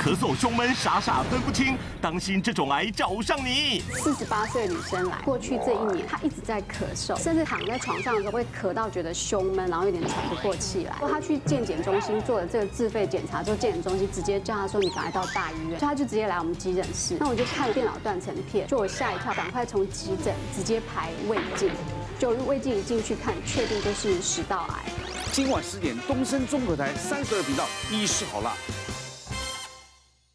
咳嗽、胸闷、傻傻分不清，当心这种癌找上你。48岁女生来，过去这1年她一直在咳嗽，甚至躺在床上的时候会咳到觉得胸闷，然后有点喘不过气来。她去健检中心做了这个自费检查之后，健检中心直接叫她说你赶快到大医院，所以她就直接来我们急诊室。那我就看电脑断层片，就我吓一跳，赶快从急诊直接排胃镜，就胃镜一进去看，确定就是食道癌。今晚10点，东森综合台32频道医师好辣。